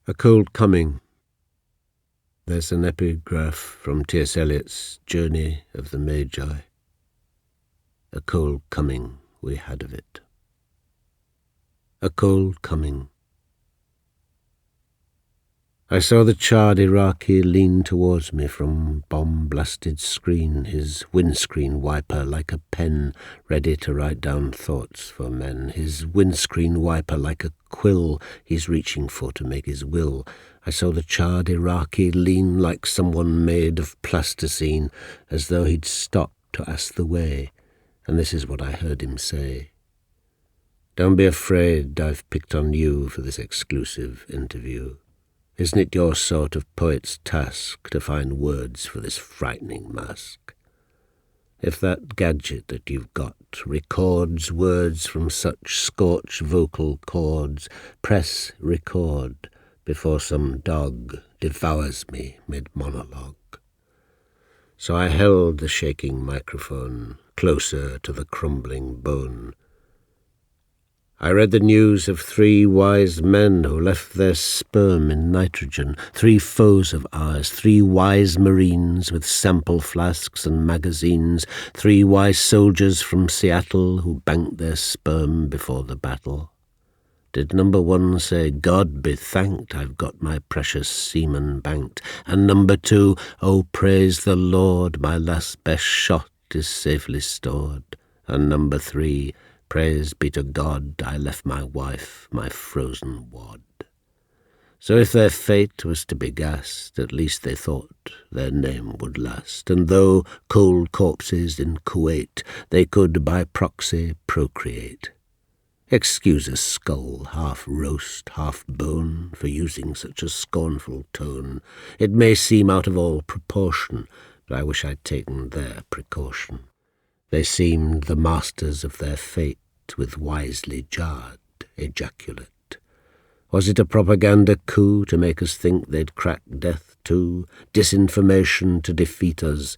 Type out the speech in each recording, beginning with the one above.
A Cold Coming. There's an epigraph from T.S. Eliot's Journey of the Magi. A cold coming we had of it. A cold coming. I saw the charred Iraqi lean towards me from bomb-blasted screen, his windscreen wiper like a pen ready to write down thoughts for men, his windscreen wiper like a quill he's reaching for to make his will. I saw the charred Iraqi lean like someone made of plasticine, as though he'd stopped to ask the way, and this is what I heard him say. "Don't be afraid I've picked on you for this exclusive interview. Isn't it your sort of poet's task to find words for this frightening mask? If that gadget that you've got records words from such scorched vocal cords, press record before some dog devours me mid-monologue." So I held the shaking microphone closer to the crumbling bone. I read the news of 3 wise men who left their sperm in nitrogen, 3 foes of ours, 3 wise marines with sample flasks and magazines, 3 wise soldiers from Seattle who banked their sperm before the battle. Did number 1 say, "God be thanked, I've got my precious semen banked," and number 2, "Oh, praise the Lord, my last best shot is safely stored," and number 3, "Praise be to God, I left my wife, my frozen wad." So if their fate was to be gassed, at least they thought their name would last, and though cold corpses in Kuwait, they could by proxy procreate. Excuse a skull, half roast, half bone, for using such a scornful tone. It may seem out of all proportion, but I wish I'd taken their precaution. They seemed the masters of their fate, with wisely jarred ejaculate. Was it a propaganda coup to make us think they'd crack death too? Disinformation to defeat us,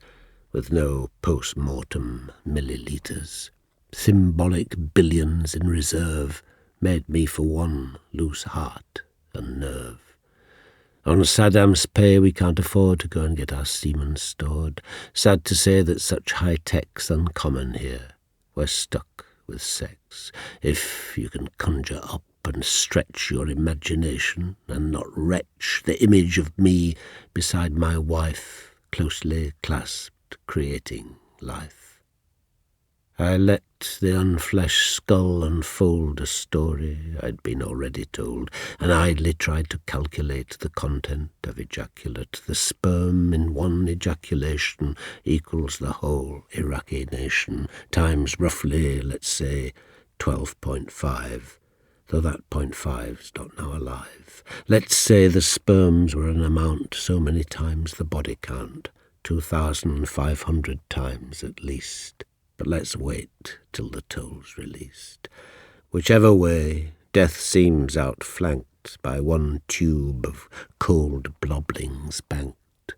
with no post-mortem milliliters. Symbolic billions in reserve made me for one lose heart and nerve. On Saddam's pay we can't afford to go and get our semen stored. Sad to say that such high-tech's uncommon here. We're stuck with sex. If you can conjure up and stretch your imagination and not retch the image of me beside my wife, closely clasped, creating life. I let the unfleshed skull unfold a story I'd been already told, and idly tried to calculate the content of ejaculate. The sperm in one ejaculation equals the whole Iraqi nation, times roughly, let's say, 12.5, though that 0.5's not now alive. Let's say the sperms were an amount so many times the body count, 2,500 times at least. But let's wait till the toll's released. Whichever way, death seems outflanked by one tube of cold bloblings banked.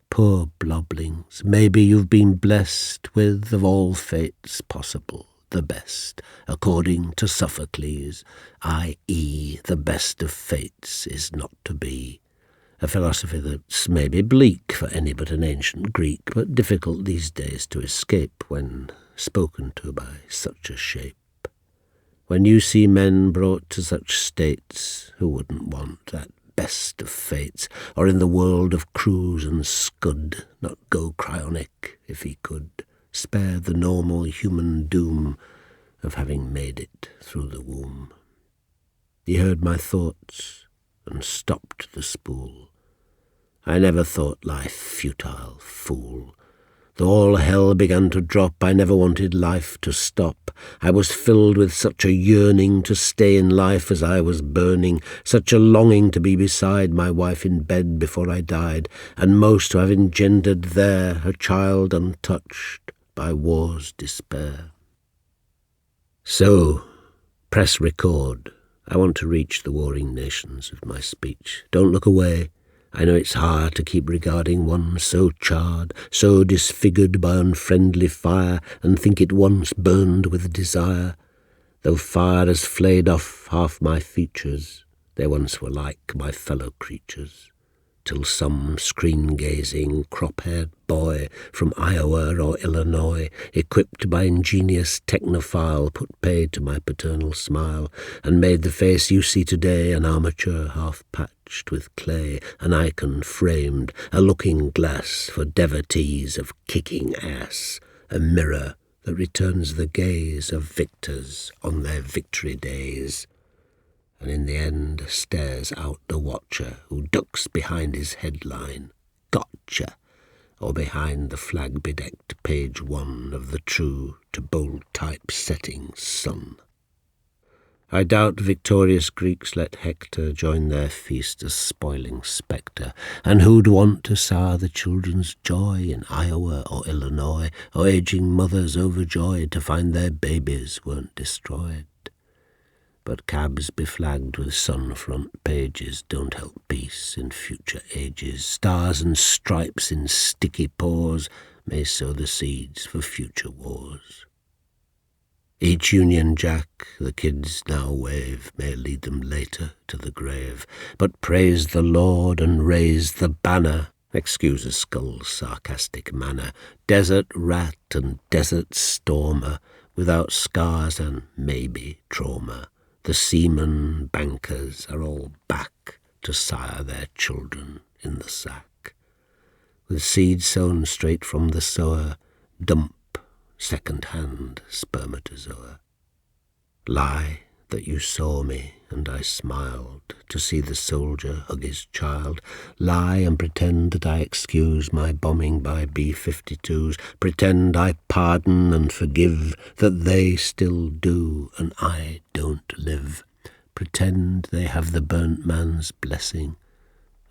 Poor bloblings, maybe you've been blessed with, of all fates possible, the best, according to Sophocles, i.e. the best of fates is not to be. A philosophy that's maybe bleak for any but an ancient Greek, but difficult these days to escape when spoken to by such a shape. When you see men brought to such states, who wouldn't want that best of fates, or in the world of cruise and scud, not go cryonic if he could, spare the normal human doom of having made it through the womb. He heard my thoughts and stopped the spool. I never thought life futile, fool. Though all hell began to drop, I never wanted life to stop. I was filled with such a yearning to stay in life as I was burning, such a longing to be beside my wife in bed before I died, and most to have engendered there her child untouched by war's despair. So, press record. I want to reach the warring nations with my speech. Don't look away. I know it's hard to keep regarding one so charred, so disfigured by unfriendly fire, and think it once burned with desire. Though fire has flayed off half my features, They once were like my fellow creatures, till some screen-gazing, crop-haired boy from Iowa or Illinois, equipped by ingenious technophile, put paid to my paternal smile, and made the face you see today an armature half-patched with clay, an icon framed, a looking-glass for devotees of kicking ass, a mirror that returns the gaze of victors on their victory days, and in the end stares out the watcher who ducks behind his headline, "Gotcha," or behind the flag-bedecked page 1 of the true to bold type setting Sun. I doubt victorious Greeks let Hector join their feast as spoiling spectre, and who'd want to sour the children's joy in Iowa or Illinois, or aging mothers overjoyed to find their babies weren't destroyed. But cabs beflagged with sun front pages don't help peace in future ages. Stars and stripes in sticky paws may sow the seeds for future wars. Each Union Jack the kids now wave may lead them later to the grave, but praise the Lord and raise the banner. Excuse a skull's sarcastic manner. Desert rat and desert stormer, without scars and maybe trauma. The seamen, bankers are all back to sire their children in the sack. With seed sown straight from the sower, dump second-hand spermatozoa. Lie that you saw me and I smiled to see the soldier hug his child. Lie and pretend that I excuse my bombing by B-52s. Pretend I pardon and forgive that they still do and I don't live. Pretend they have the burnt man's blessing,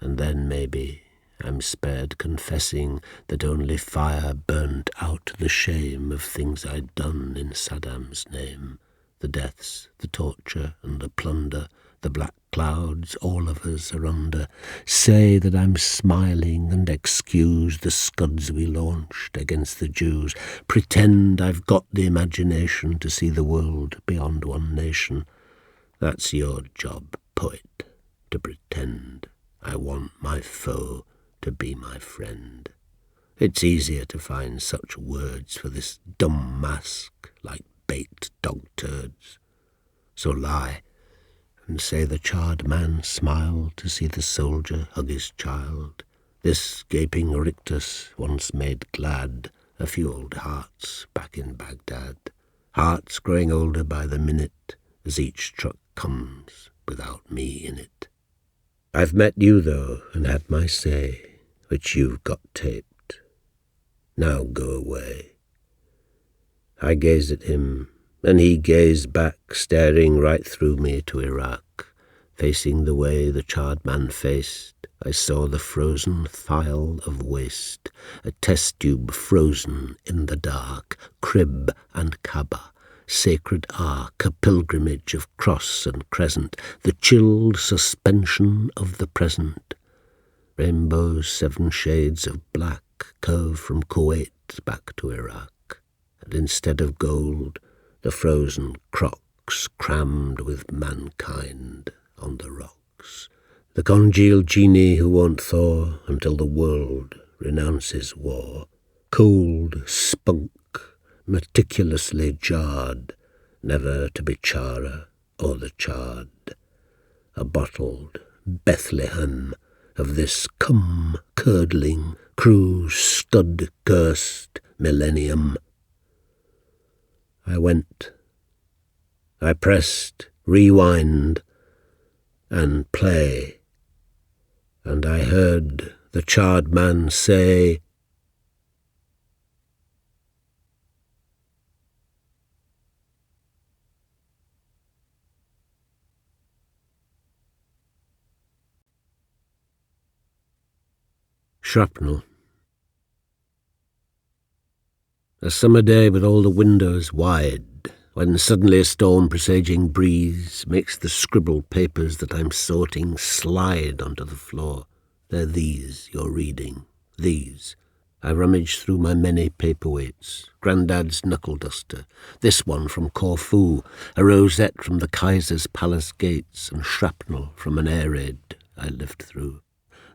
and then maybe I'm spared confessing that only fire burnt out the shame of things I'd done in Saddam's name. The deaths, the torture and the plunder, the black clouds all of us are under. Say that I'm smiling and excuse the scuds we launched against the Jews. Pretend I've got the imagination to see the world beyond one nation. That's your job, poet, to pretend I want my foe to be my friend. It's easier to find such words for this dumb mask like baked dog turds. So lie, and say the charred man smiled to see the soldier hug his child. This gaping rictus once made glad a few old hearts back in Baghdad. Hearts growing older by the minute as each truck comes without me in it. I've met you, though, and had my say, which you've got taped. Now go away. I gazed at him, and he gazed back, staring right through me to Iraq. Facing the way the charred man faced, I saw the frozen phial of waste, a test tube frozen in the dark, crib and Kaaba, sacred ark, a pilgrimage of cross and crescent, the chilled suspension of the present. Rainbows 7 shades of black curve from Kuwait back to Iraq. And instead of gold, the frozen crocks crammed with mankind on the rocks. The congealed genie who won't thaw until the world renounces war. Cold spunk, meticulously jarred, never to be Chara or the charred. A bottled Bethlehem of this cum-curdling, crew-scud-cursed millennium. I went. I pressed rewind and play, and I heard the charred man say, shrapnel. A summer day with all the windows wide, when suddenly a storm presaging breeze makes the scribbled papers that I'm sorting slide onto the floor. They're these you're reading, these, I rummaged through my many paperweights, Grandad's knuckle duster, this one from Corfu, a rosette from the Kaiser's palace gates, and shrapnel from an air raid I lived through.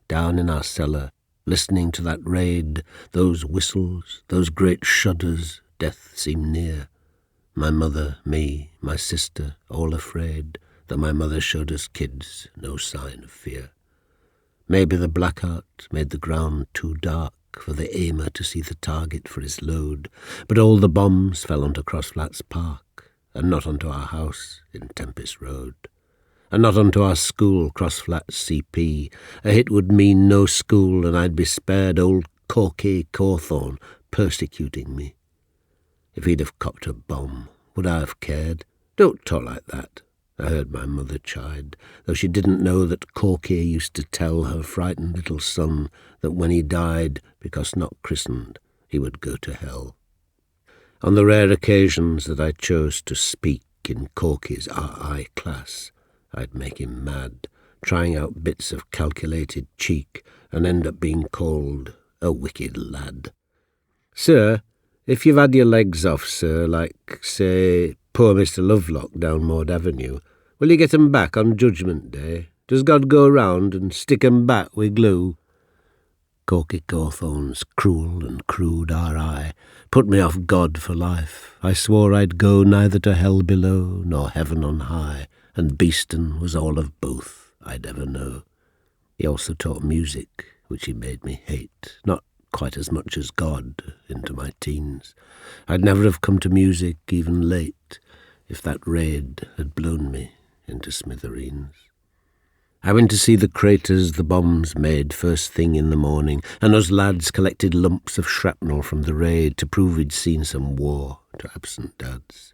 Down in our cellar, listening to that raid, those whistles, those great shudders, death seemed near. My mother, me, my sister, all afraid, that my mother showed us kids no sign of fear. Maybe the blackout made the ground too dark for the aimer to see the target for his load, but all the bombs fell onto Crossflats Park, and not onto our house in Tempest Road, and not onto our school, Crossflats CP. A hit would mean no school, and I'd be spared old Corky Cawthorne persecuting me. If he'd have copped a bomb, would I have cared? Don't talk like that, I heard my mother chide, though she didn't know that Corky used to tell her frightened little son that when he died, because not christened, he would go to hell. On the rare occasions that I chose to speak in Corky's RI class, I'd make him mad, trying out bits of calculated cheek, and end up being called a wicked lad. Sir, if you've had your legs off, sir, like, say, poor Mr. Lovelock down Maud Avenue, will you get 'em back on Judgment Day? Does God go round and stick 'em back with glue? Corky Cawthorne's cruel and crude RI put me off God for life. I swore I'd go neither to hell below nor heaven on high, and Beeston was all of both I'd ever know. He also taught music, which he made me hate, not quite as much as God, into my teens. I'd never have come to music, even late, if that raid had blown me into smithereens. I went to see the craters the bombs made first thing in the morning, and us lads collected lumps of shrapnel from the raid to prove we'd seen some war to absent dads.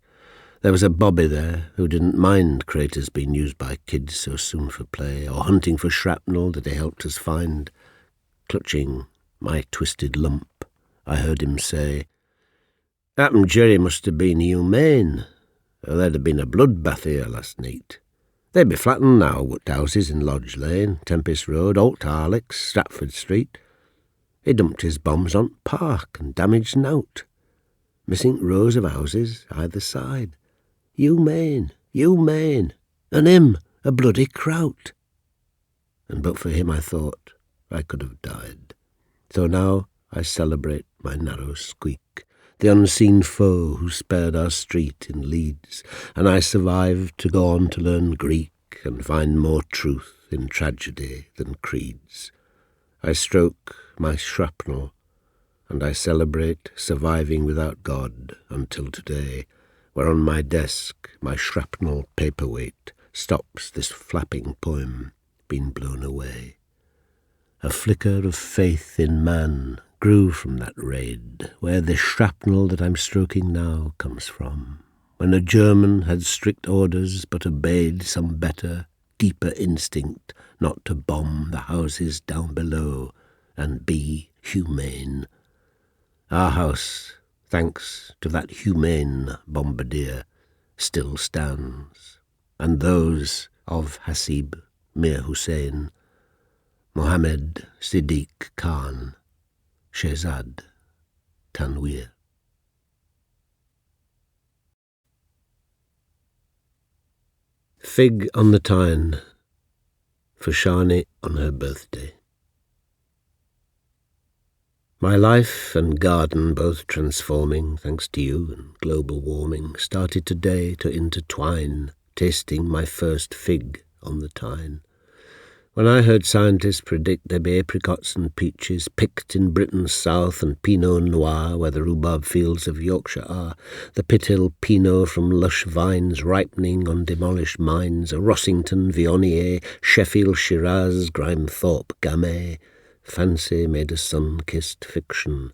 There was a bobby there who didn't mind craters being used by kids so soon for play, or hunting for shrapnel that he helped us find. Clutching my twisted lump, I heard him say, "Happen Jerry must have been humane, or there'd have been a bloodbath here last night. They'd be flattened now, what houses in Lodge Lane, Tempest Road, Old Harlech, Stratford Street. He dumped his bombs on Park and damaged nowt. Missing rows of houses either side. Humane, and him a bloody kraut." And but for him, I thought, I could have died. So now I celebrate my narrow squeak, the unseen foe who spared our street in Leeds, and I survived to go on to learn Greek and find more truth in tragedy than creeds. I stroke my shrapnel, and I celebrate surviving without God until today, where on my desk my shrapnel paperweight stops this flapping poem being blown away. A flicker of faith in man grew from that raid, where the shrapnel that I'm stroking now comes from, when a German had strict orders but obeyed some better, deeper instinct not to bomb the houses down below and be humane. Our house, thanks to that humane bombardier, still stands, and those of Hasib Mir Hussein, Mohammed Siddiq Khan, Shehzad Tanweer. Fig on the Tyne, for Shani on her birthday. My life and garden, both transforming, thanks to you and global warming, started today to intertwine, tasting my first fig on the Tyne. When I heard scientists predict there'd be apricots and peaches picked in Britain's south and Pinot Noir where the rhubarb fields of Yorkshire are, the Pithill Pinot from lush vines ripening on demolished mines, a Rossington Viognier, Sheffield Shiraz, Grimethorpe Gamay, fancy made a sun-kissed fiction,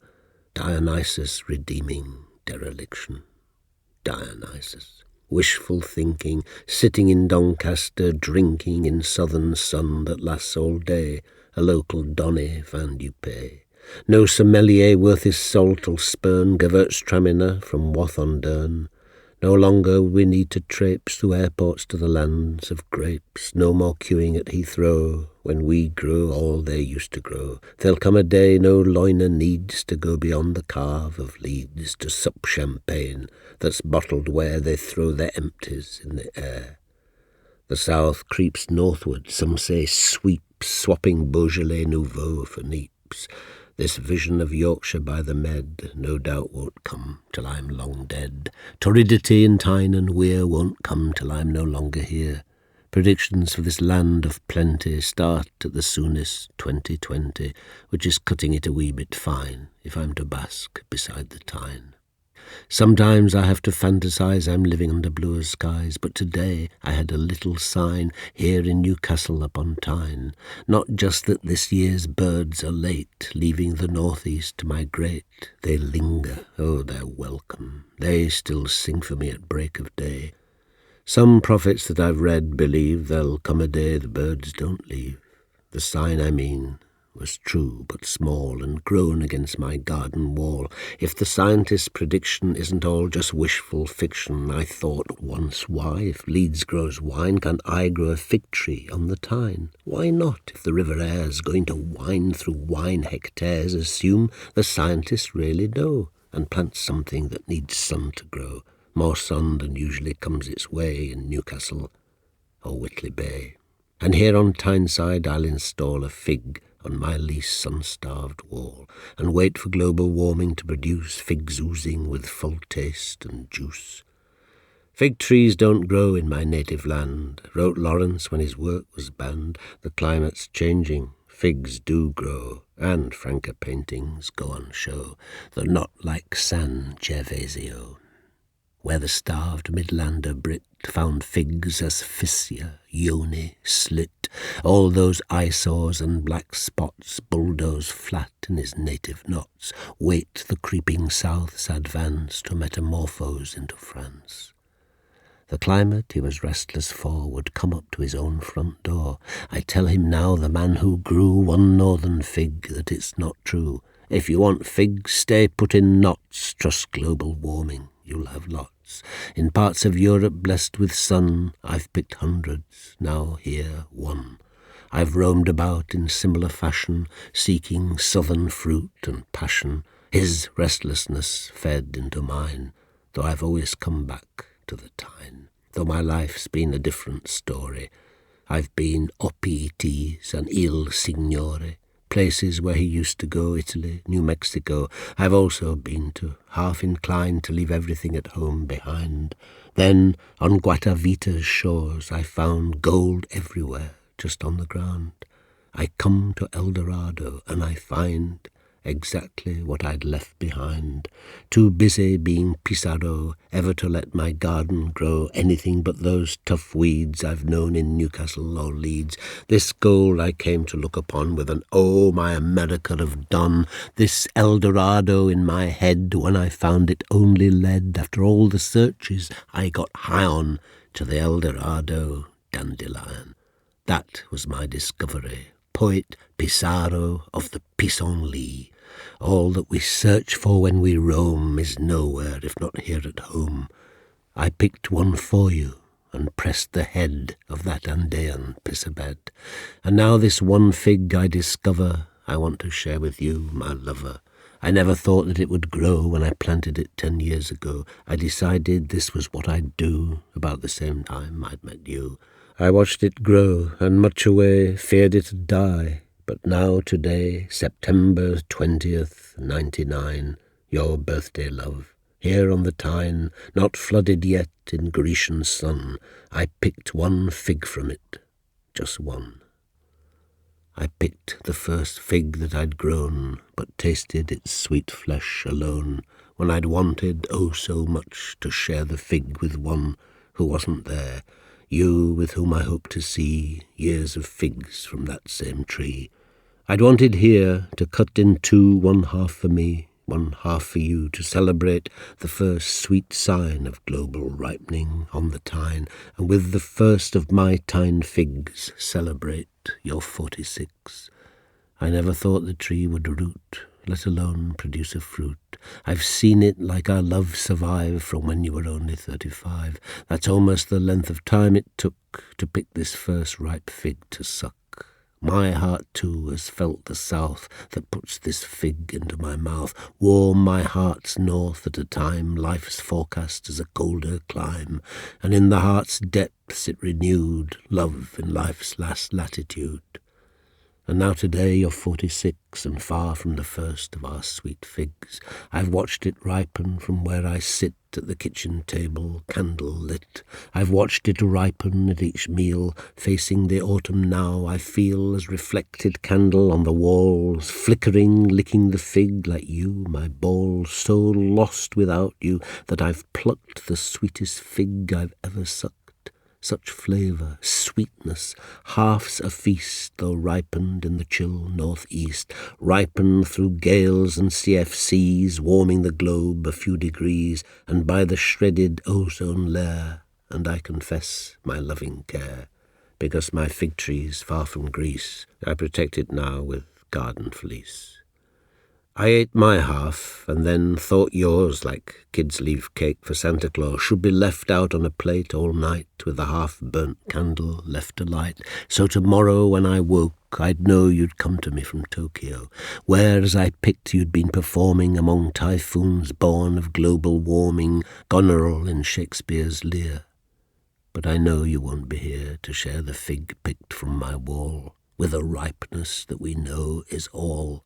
Dionysus redeeming dereliction. Dionysus. Wishful thinking, sitting in Doncaster, drinking in southern sun that lasts all day, a local Donny Van Dupé. No sommelier worth his salt'll spurn Gewürztraminer from Wath-on-Dearn. No longer we need to traipse through airports to the lands of grapes. No more queuing at Heathrow. When we grow all they used to grow, there'll come a day no loiner needs to go beyond the carve of Leeds to sup champagne that's bottled where they throw their empties in the air. The south creeps northward, some say sweeps, swapping Beaujolais Nouveau for Neeps. This vision of Yorkshire by the Med no doubt won't come till I'm long dead. Torridity in Tyne and Weir won't come till I'm no longer here. Predictions for this land of plenty start at the soonest 2020, which is cutting it a wee bit fine if I'm to bask beside the Tyne. Sometimes I have to fantasize I'm living under bluer skies, but today I had a little sign here in Newcastle upon Tyne. Not just that this year's birds are late, leaving the northeast to migrate. They linger, oh, they're welcome. They still sing for me at break of day. Some prophets that I've read believe there'll come a day the birds don't leave. The sign, I mean, was true but small and grown against my garden wall. If the scientist's prediction isn't all just wishful fiction, I thought once, why, if Leeds grows wine, can't I grow a fig tree on the Tyne? Why not, if the River Air's going to wind through wine hectares, assume the scientists really know, and plant something that needs sun to grow, more sun than usually comes its way in Newcastle or Whitley Bay. And here on Tyneside I'll install a fig on my least sun-starved wall, and wait for global warming to produce figs oozing with full taste and juice. Fig trees don't grow in my native land, wrote Lawrence when his work was banned. The climate's changing, figs do grow, and franker paintings go on show, though not like San Gervasio, where the starved Midlander Brit found figs as fissure, yoni, slit, all those eyesores and black spots bulldoze flat in his native knots, wait the creeping south's advance to metamorphose into France. The climate he was restless for would come up to his own front door. I tell him now, the man who grew one northern fig, that it's not true. If you want figs, stay put in knots, trust global warming, you'll have lots. In parts of Europe blessed with sun, I've picked hundreds, now here one. I've roamed about in similar fashion, seeking southern fruit and passion. His restlessness fed into mine, though I've always come back to the Tyne. Though my life's been a different story, I've been Opites and Il Signore, places where he used to go, Italy, New Mexico. I've also been to, half inclined to leave everything at home behind. Then, on Guatavita's shores, I found gold everywhere, just on the ground. I come to El Dorado, and I find exactly what I'd left behind. Too busy being Pizarro ever to let my garden grow anything but those tough weeds I've known in Newcastle or Leeds. This gold I came to look upon with an "Oh, my America of Don." This El Dorado in my head, when I found it only led, after all the searches I got high on, to the El Dorado dandelion. That was my discovery. Poet Pissarro of the pissenlit. All that we search for when we roam is nowhere if not here at home. I picked one for you and pressed the head of that Andean pisabed. And now this one fig I discover I want to share with you, my lover. I never thought that it would grow when I planted it 10 years ago. I decided this was what I'd do about the same time I'd met you. I watched it grow, and much away feared it'd die. But now today, September 20th, 99, your birthday, love, here on the Tyne, not flooded yet in Grecian sun, I picked one fig from it, just one. I picked the first fig that I'd grown, but tasted its sweet flesh alone, when I'd wanted, oh so much, to share the fig with one who wasn't there, you with whom I hope to see years of figs from that same tree. I'd wanted here to cut in two, one half for me, one half for you, to celebrate the first sweet sign of global ripening on the Tyne, and with the first of my Tyne figs celebrate your 46. I never thought the tree would root, let alone produce a fruit. I've seen it like our love survive from when you were only 35. That's almost the length of time it took to pick this first ripe fig to suck. My heart too has felt the south that puts this fig into my mouth, warm my heart's north at a time life's forecast as a colder clime, and in the heart's depths it renewed love in life's last latitude. And now today you're 46 and far from the first of our sweet figs. I've watched it ripen from where I sit at the kitchen table, candle lit. I've watched it ripen at each meal, facing the autumn now I feel as reflected candle on the walls, flickering, licking the fig like you, my ball, so lost without you that I've plucked the sweetest fig I've ever sucked. Such flavour, sweetness, half's a feast, though ripened in the chill northeast, ripened through gales and CFCs, warming the globe a few degrees, and by the shredded ozone layer, and I confess my loving care, because my fig tree's far from Greece, I protect it now with garden fleece. I ate my half, and then thought yours, like kids leave cake for Santa Claus, should be left out on a plate all night with a half-burnt candle left alight. So tomorrow when I woke, I'd know you'd come to me from Tokyo, where, as I picked, you'd been performing among typhoons born of global warming, Goneril in Shakespeare's Lear. But I know you won't be here to share the fig picked from my wall, with a ripeness that we know is all.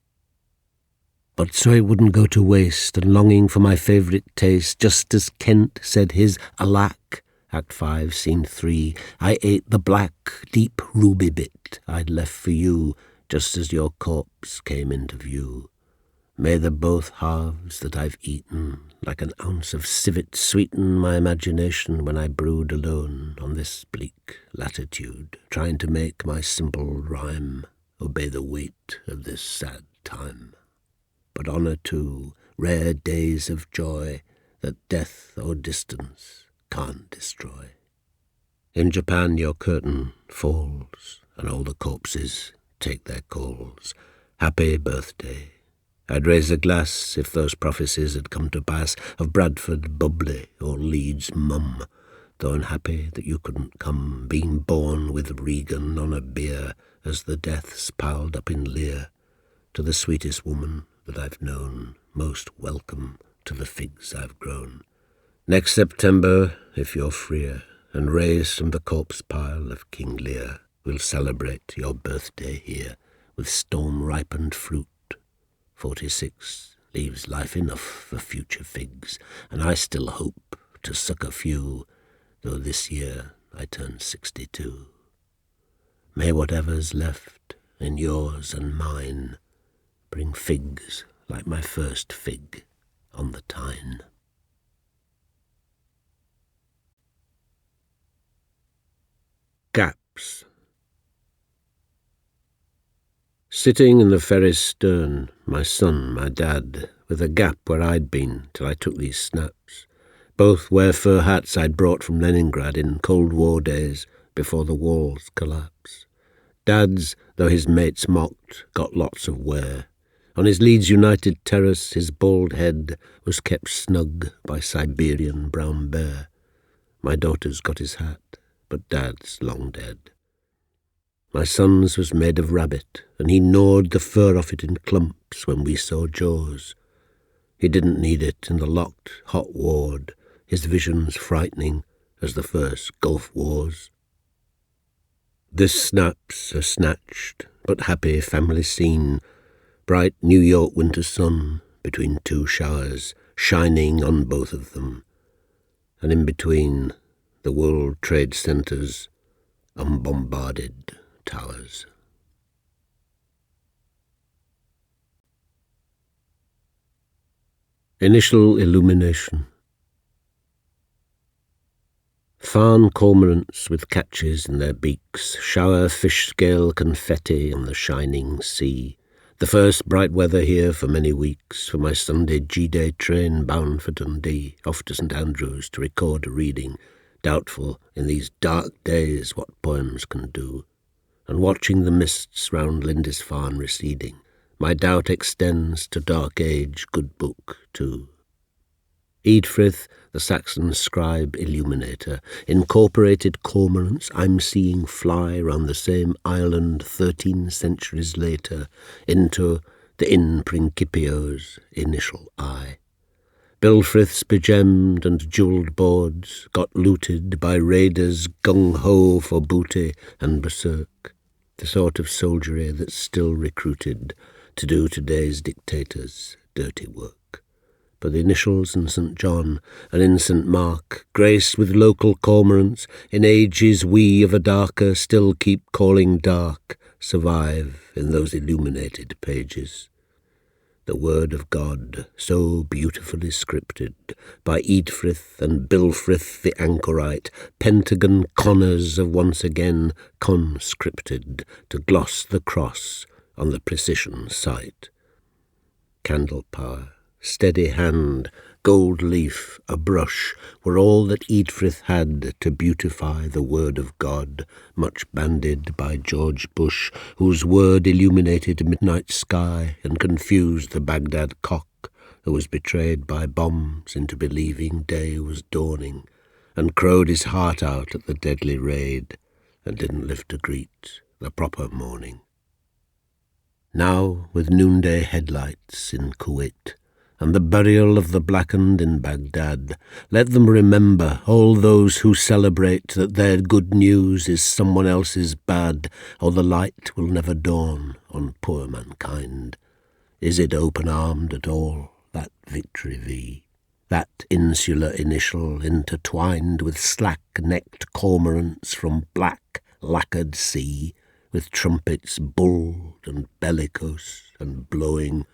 But so it wouldn't go to waste, and longing for my favourite taste, just as Kent said his alack, Act 5, Scene 3, I ate the black, deep ruby bit I'd left for you, just as your corpse came into view. May the both halves that I've eaten, like an ounce of civet, sweeten my imagination when I brood alone on this bleak latitude, trying to make my simple rhyme obey the weight of this sad time. But honour too, rare days of joy that death or distance can't destroy. In Japan your curtain falls, and all the corpses take their calls. Happy birthday. I'd raise a glass if those prophecies had come to pass, of Bradford bubbly or Leeds mum, though unhappy that you couldn't come, being born with Regan on a bier as the deaths piled up in Lear, to the sweetest woman that I've known, most welcome to the figs I've grown. Next September, if you're freer, and raised from the corpse pile of King Lear, we'll celebrate your birthday here with storm-ripened fruit. 46 leaves life enough for future figs, and I still hope to suck a few, though this year I turn 62. May whatever's left in yours and mine bring figs like my first fig on the Tyne. Gaps. Sitting in the ferry's stern, my son, my dad, with a gap where I'd been till I took these snaps. Both wear fur hats I'd brought from Leningrad in Cold War days before the walls collapsed. Dad's, though his mates mocked, got lots of wear. On his Leeds United terrace his bald head was kept snug by Siberian brown bear. My daughter's got his hat, but Dad's long dead. My son's was made of rabbit, and he gnawed the fur off it in clumps when we saw Jaws. He didn't need it in the locked, hot ward, his visions frightening as the first Gulf Wars. This snap's a snatched but happy family scene, bright New York winter sun between two showers, shining on both of them, and in between the World Trade Center's unbombarded towers. Initial illumination. Farn cormorants with catches in their beaks shower fish-scale confetti on the shining sea. The first bright weather here for many weeks, for my Sunday G-Day train bound for Dundee, off to St Andrews to record a reading, doubtful in these dark days what poems can do, and watching the mists round Lindisfarne receding, My doubt extends to dark age, good book too. Eadfrith, the Saxon scribe illuminator, incorporated cormorants I'm seeing fly round the same island 13 centuries later into the in principio's initial eye. Bilfrith's begemmed and jewelled boards got looted by raiders gung-ho for booty and berserk, the sort of soldiery that's still recruited to do today's dictators' dirty work. But the initials in St. John and in St. Mark, graced with local cormorants, in ages we of a darker still keep calling dark, survive in those illuminated pages. The word of God, so beautifully scripted by Eadfrith and Bilfrith the anchorite, Pentagon Connors of once again conscripted to gloss the cross on the precision sight. Candle power, steady hand, gold leaf, a brush, were all that Eadfrith had to beautify the word of God, much bandied by George Bush, whose word illuminated midnight sky and confused the Baghdad cock, who was betrayed by bombs into believing day was dawning, and crowed his heart out at the deadly raid, and didn't live to greet the proper morning. Now, with noonday headlights in Kuwait, and the burial of the blackened in Baghdad, let them remember, all those who celebrate, that their good news is someone else's bad, or the light will never dawn on poor mankind. Is it open-armed at all, that Victory V? That insular initial intertwined with slack-necked cormorants from black, lacquered sea, with trumpets bold and bellicose and blowing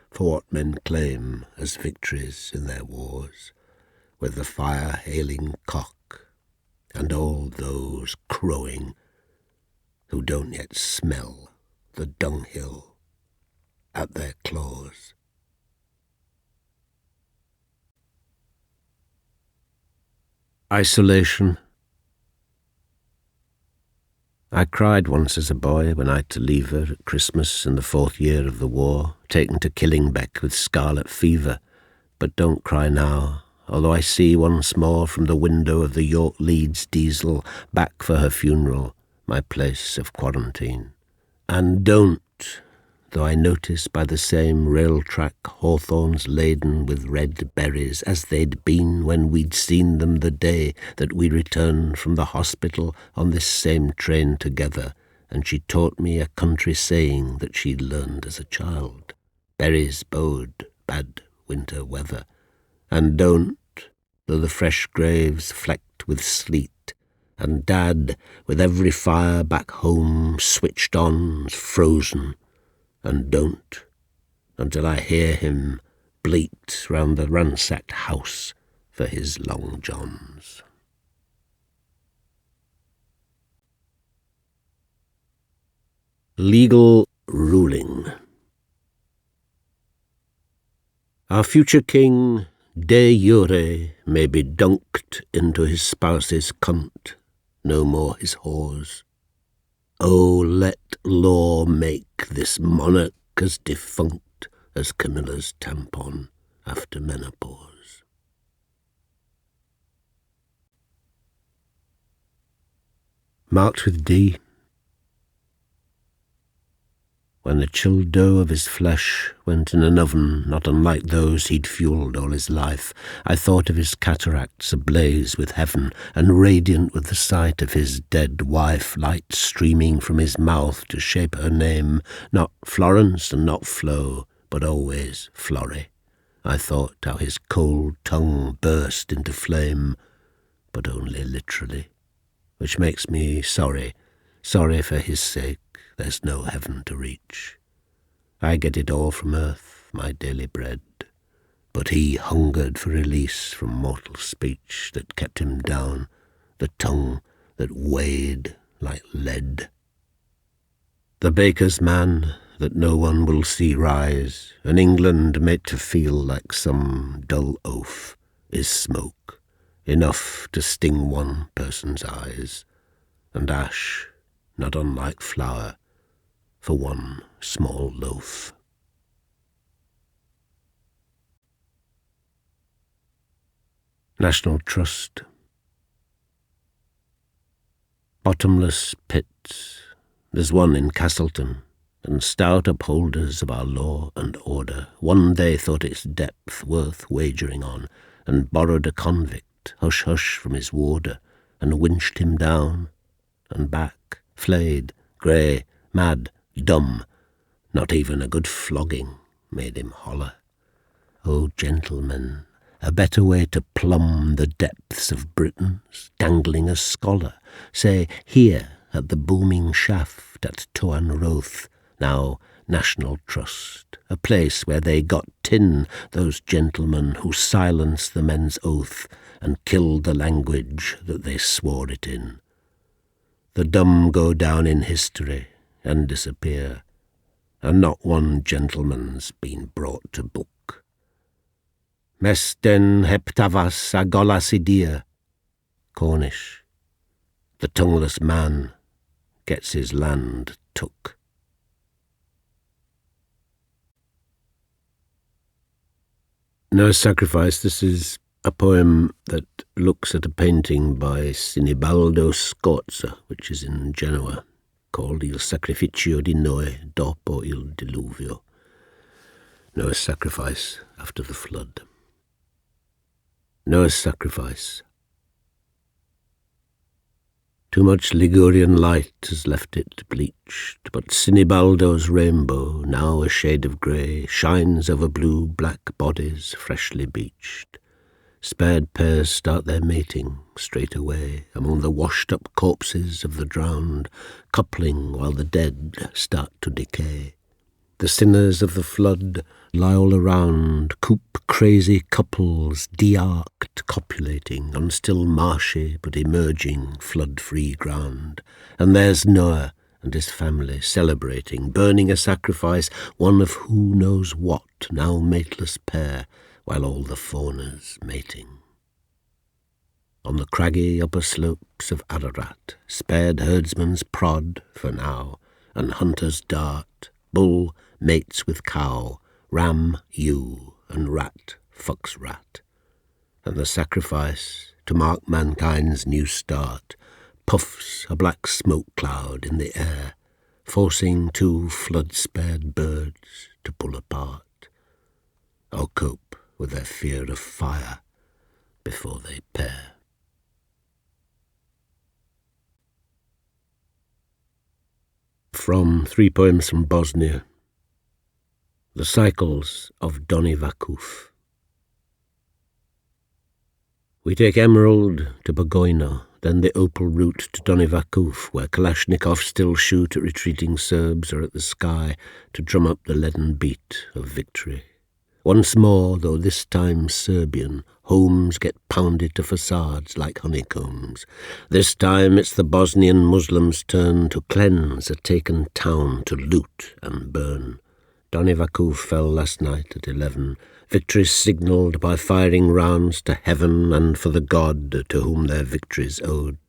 for what men claim as victories in their wars, with the fire-hailing cock and all those crowing who don't yet smell the dunghill at their claws. Isolation. I cried once as a boy when I had to leave her at Christmas in the 4th year of the war, taken to Killingbeck with scarlet fever. But don't cry now, although I see once more from the window of the York Leeds diesel back for her funeral, my place of quarantine. And don't, though I notice by the same rail track hawthorns laden with red berries as they'd been when we'd seen them the day that we returned from the hospital on this same train together, and she taught me a country saying that she'd learned as a child. Berries bode bad winter weather. And don't, though the fresh graves flecked with sleet, and Dad, with every fire back home switched on, frozen. And don't, until I hear him bleat round the ransacked house for his long johns. Legal ruling. Our future king, de jure, may be dunked into his spouse's cunt, no more his whores. Oh, let law make this monarch as defunct as Camilla's tampon after menopause. Marked with D. When the chilled dough of his flesh went in an oven not unlike those he'd fuelled all his life, I thought of his cataracts ablaze with heaven and radiant with the sight of his dead wife, light streaming from his mouth to shape her name, not Florence and not Flo, but always Florrie. I thought how his cold tongue burst into flame, but only literally, which makes me sorry for his sake. There's no heaven to reach. I get it all from earth, my daily bread, but he hungered for release from mortal speech that kept him down, the tongue that weighed like lead. The baker's man that no one will see rise, an England made to feel like some dull oaf, is smoke, enough to sting one person's eyes, and ash, not unlike flour, for one small loaf. National Trust. Bottomless pits. There's one in Castleton, and stout upholders of our law and order one day thought its depth worth wagering on, and borrowed a convict, hush-hush, from his warder, and winched him down and back, flayed, grey, mad, dumb. Not even a good flogging made him holler. Oh, gentlemen, a better way to plumb the depths of Britain's dangling a scholar, say, here at the booming shaft at Toan Roath, now National Trust, a place where they got tin, those gentlemen who silenced the men's oath and killed the language that they swore it in. The dumb go down in history and disappear, and not one gentleman's been brought to book. Mesten heptavas agolas idia, Cornish. The tongueless man gets his land took. No Sacrifice. This is a poem that looks at a painting by Sinibaldo Scorza, which is in Genoa, called Il Sacrificio di Noè dopo il diluvio. Noah's sacrifice after the flood. Noah's sacrifice. Too much Ligurian light has left it bleached, but Sinibaldo's rainbow, now a shade of grey, shines over blue-black bodies freshly beached. Spared pairs start their mating straight away among the washed-up corpses of the drowned, coupling while the dead start to decay. The sinners of the flood lie all around, coop-crazy couples de-arced, copulating on still marshy but emerging flood-free ground. And there's Noah and his family celebrating, burning a sacrifice, one of who knows what, now mateless pair, while all the fauna's mating. On the craggy upper slopes of Ararat, spared herdsman's prod for now, and hunter's dart, bull mates with cow, ram ewe, and rat fucks rat. And the sacrifice, to mark mankind's new start, puffs a black smoke cloud in the air, forcing two flood-spared birds to pull apart, or cope with their fear of fire before they pair. From 3 poems from Bosnia. The Cycles of Donny Vakuf. We take Emerald to Bogojno, then the opal route to Donny Vakuf, where Kalashnikovs still shoot at retreating Serbs or at the sky to drum up the leaden beat of victory. Once more, though this time Serbian, homes get pounded to facades like honeycombs. This time it's the Bosnian Muslims' turn to cleanse a taken town, to loot and burn. Donny Vakuf fell last night at 11, victory signalled by firing rounds to heaven and for the God to whom their victories owed.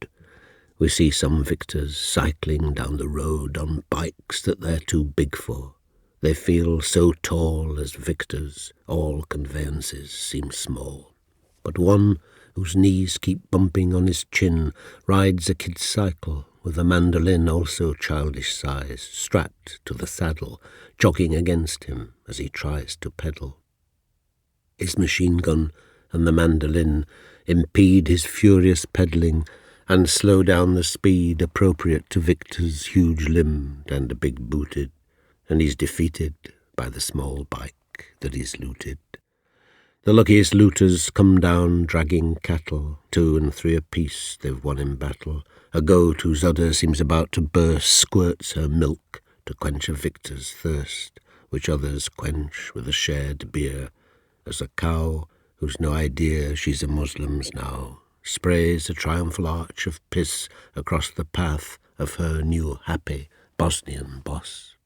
We see some victors cycling down the road on bikes that they're too big for. They feel so tall as victors, all conveyances seem small. But one whose knees keep bumping on his chin rides a kid's cycle, with a mandolin also childish size, strapped to the saddle, jogging against him as he tries to pedal. His machine gun and the mandolin impede his furious pedalling and slow down the speed appropriate to Victor's huge-limbed and big-booted, and he's defeated by the small bike that is looted. The luckiest looters come down dragging cattle, 2 and 3 apiece they've won in battle. A goat whose udder seems about to burst squirts her milk to quench a victor's thirst, which others quench with a shared beer, as a cow, who's no idea she's a Muslim's now, sprays a triumphal arch of piss across the path of her new happy Bosnian boss.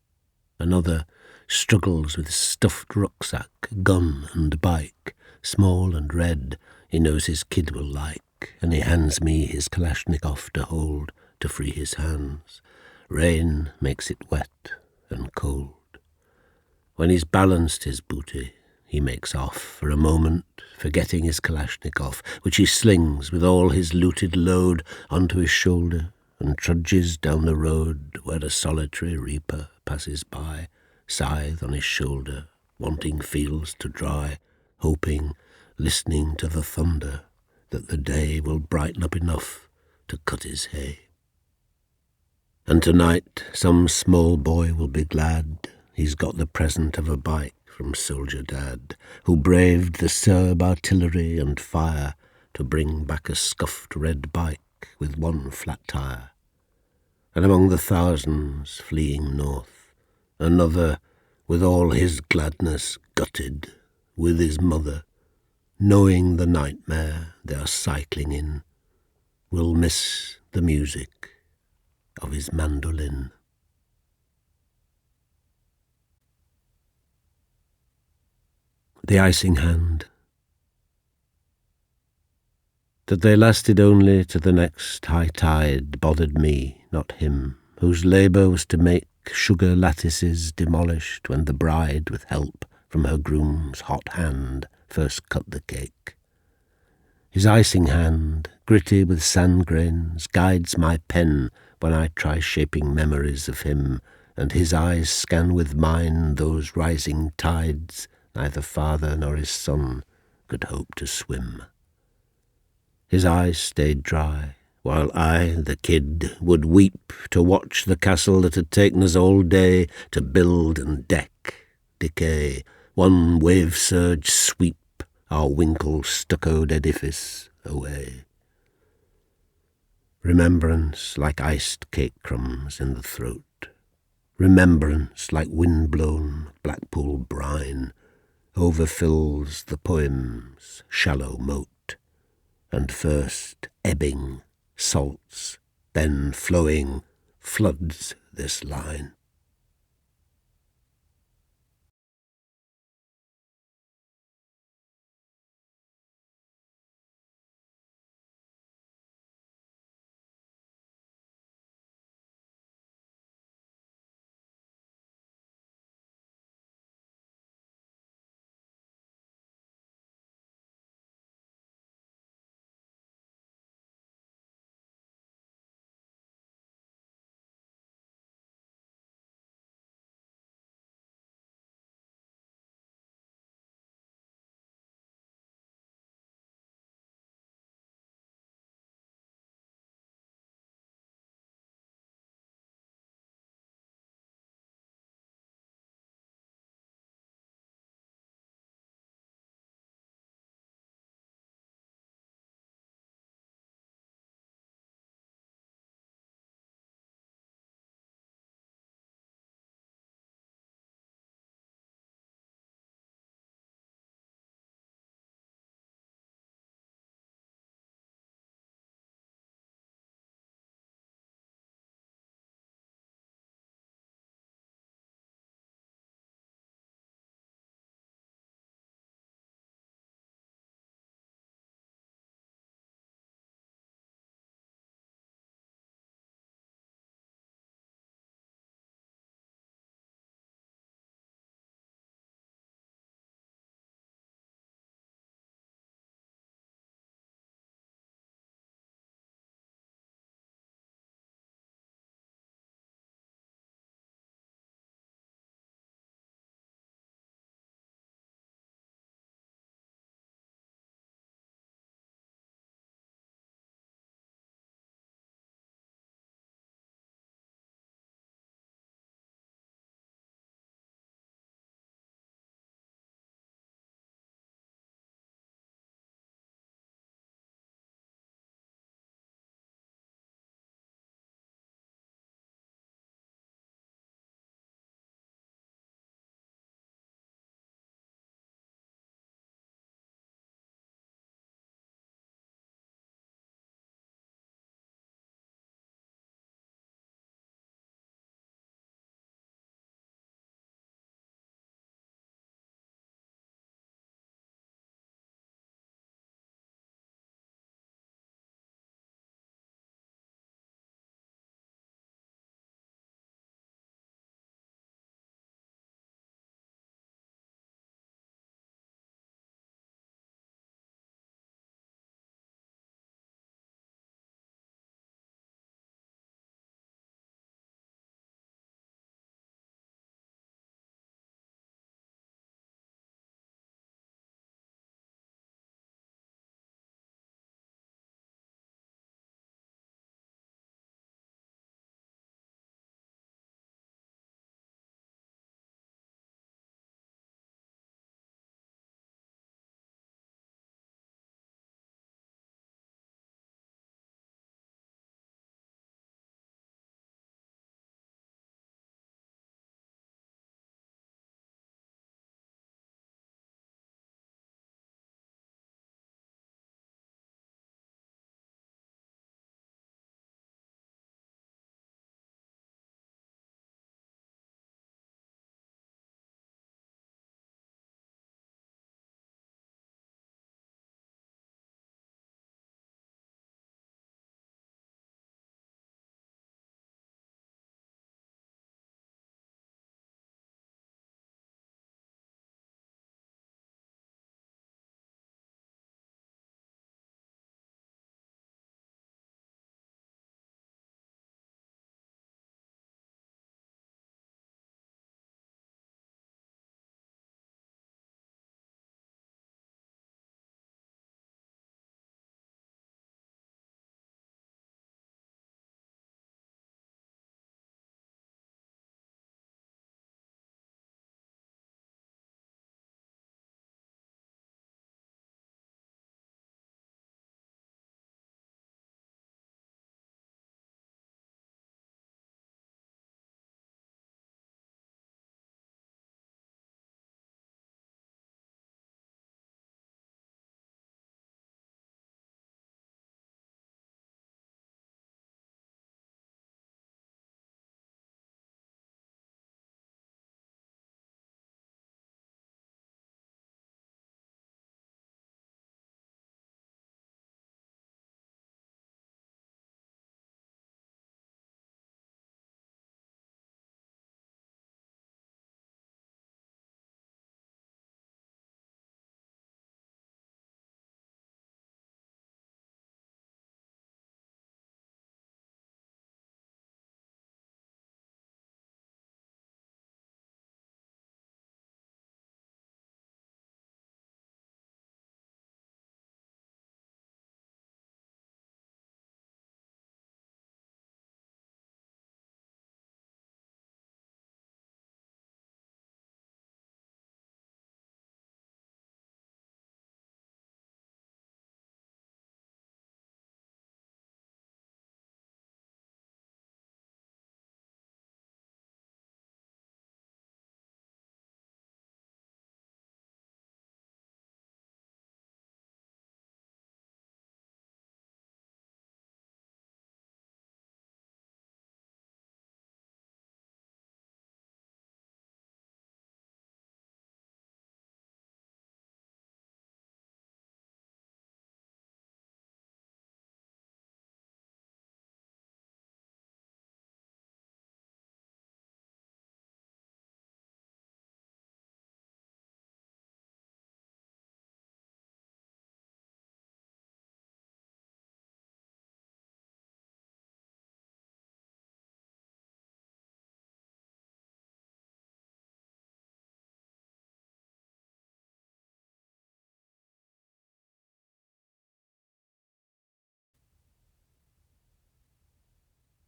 Another struggles with stuffed rucksack, gun and bike, small and red, he knows his kid will like, and he hands me his Kalashnikov to hold, to free his hands. Rain makes it wet and cold. When he's balanced his booty, he makes off for a moment, forgetting his Kalashnikov, which he slings with all his looted load onto his shoulder, and trudges down the road where a solitary reaper passes by, scythe on his shoulder, wanting fields to dry, hoping, listening to the thunder, that the day will brighten up enough to cut his hay. And tonight some small boy will be glad he's got the present of a bike from Soldier Dad, who braved the Serb artillery and fire to bring back a scuffed red bike with one flat tire. And among the thousands fleeing north, another, with all his gladness gutted, with his mother, knowing the nightmare they are cycling in, will miss the music of his mandolin. The icing hand. That they lasted only to the next high tide bothered me, not him, whose labour was to make sugar lattices demolished when the bride, with help from her groom's hot hand, first cut the cake. His icing hand, gritty with sand grains, guides my pen when I try shaping memories of him, and his eyes scan with mine those rising tides neither father nor his son could hope to swim. His eyes stayed dry, while I, the kid, would weep to watch the castle that had taken us all day to build and deck, decay, one wave-surge sweep our winkle-stuccoed edifice away. Remembrance like iced cake crumbs in the throat, remembrance like wind-blown Blackpool brine overfills the poem's shallow moat, and first ebbing, salts, then flowing, floods this line.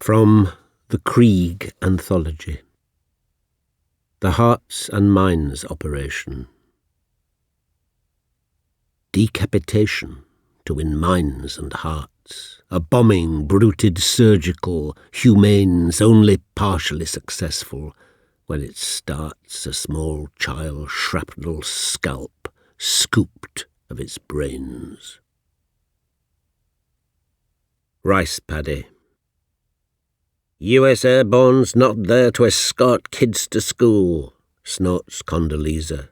From the Krieg Anthology. The Hearts and Minds Operation. Decapitation to win minds and hearts. A bombing, bruted, surgical, humane's only partially successful. When it starts, a small child shrapnel scalp, scooped of its brains. Rice paddy. US Airborne's not there to escort kids to school, snorts Condoleezza.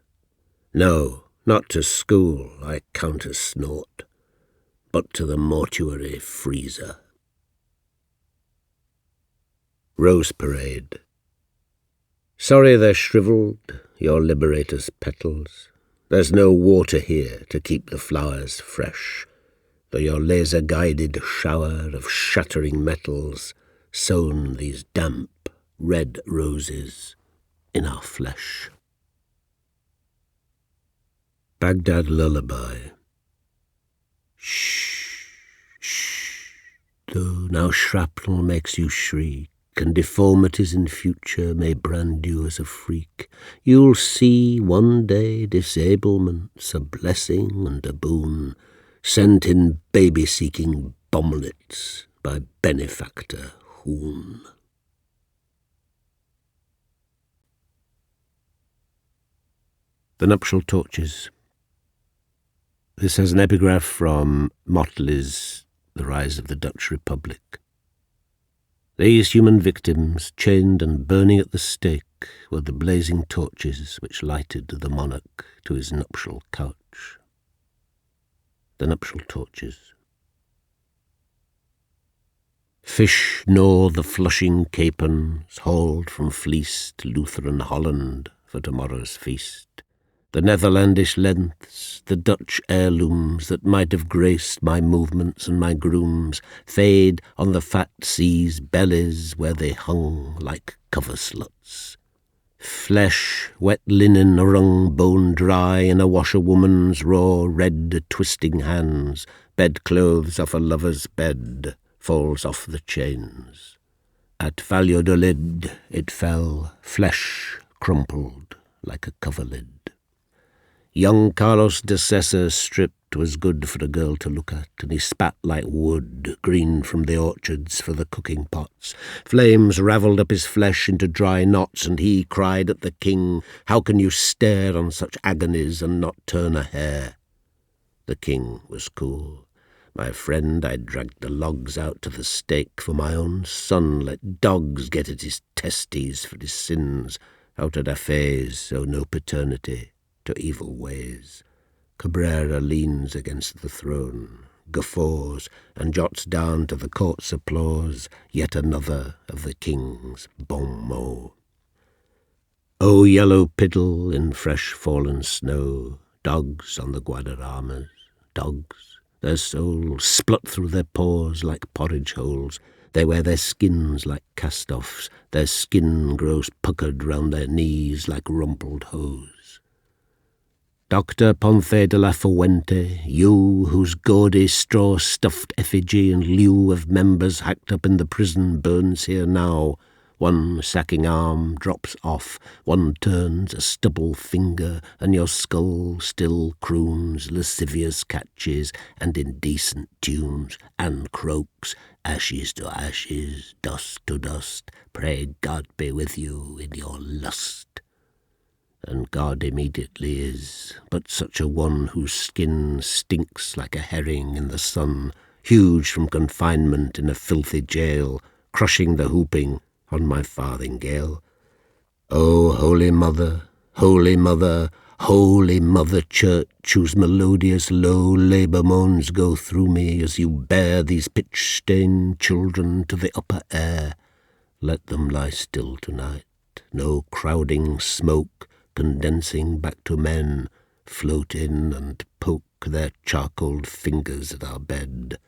No, not to school, I counter-snort, but to the mortuary freezer. Rose Parade. Sorry they're shriveled, your liberator's petals. There's no water here to keep the flowers fresh, though your laser-guided shower of shattering metals sown these damp, red roses in our flesh. Baghdad Lullaby. Shh, shh, though now shrapnel makes you shriek, and deformities in future may brand you as a freak, you'll see one day disablement's a blessing and a boon, sent in baby-seeking bomblets by benefactor Hoon. The Nuptial Torches. This has an epigraph from Motley's The Rise of the Dutch Republic. These human victims, chained and burning at the stake, were the blazing torches which lighted the monarch to his nuptial couch. The Nuptial Torches. Fish gnaw the flushing capons, hauled from fleeced Lutheran Holland for tomorrow's feast. The Netherlandish lengths, the Dutch heirlooms that might have graced my movements and my grooms, fade on the fat sea's bellies where they hung like cover-sluts. Flesh, wet linen wrung bone dry in a washerwoman's raw red twisting hands, bedclothes off a lover's bed, falls off the chains. At Valladolid it fell, flesh crumpled like a coverlid. Young Carlos de Sessa stripped was good for a girl to look at, and he spat like wood, green from the orchards for the cooking pots. Flames ravelled up his flesh into dry knots, and he cried at the king, "How can you stare on such agonies and not turn a hair?" The king was cool. "My friend, I dragged the logs out to the stake for my own son. Let dogs get at his testes for his sins. Out of phase, oh no paternity to evil ways." Cabrera leans against the throne, guffaws, and jots down to the court's applause yet another of the king's bon mots. O yellow piddle in fresh fallen snow, dogs on the Guadaramas, dogs, their souls splut through their paws like porridge holes. They wear their skins like cast-offs, their skin grows puckered round their knees like rumpled hose. Dr. Ponce de la Fuente, you whose gaudy straw-stuffed effigy in lieu of members hacked up in the prison burns here now, one sacking arm drops off, one turns a stubble finger, and your skull still croons lascivious catches and indecent tunes, and croaks, "Ashes to ashes, dust to dust, pray God be with you in your lust." And God immediately is but such a one whose skin stinks like a herring in the sun, huge from confinement in a filthy jail, crushing the hooping on my farthingale. O Holy Mother, Holy Mother, Holy Mother Church, whose melodious low labour moans go through me as you bear these pitch-stained children to the upper air, let them lie still tonight. No crowding smoke, condensing back to men, float in and poke their charcoaled fingers at our bed.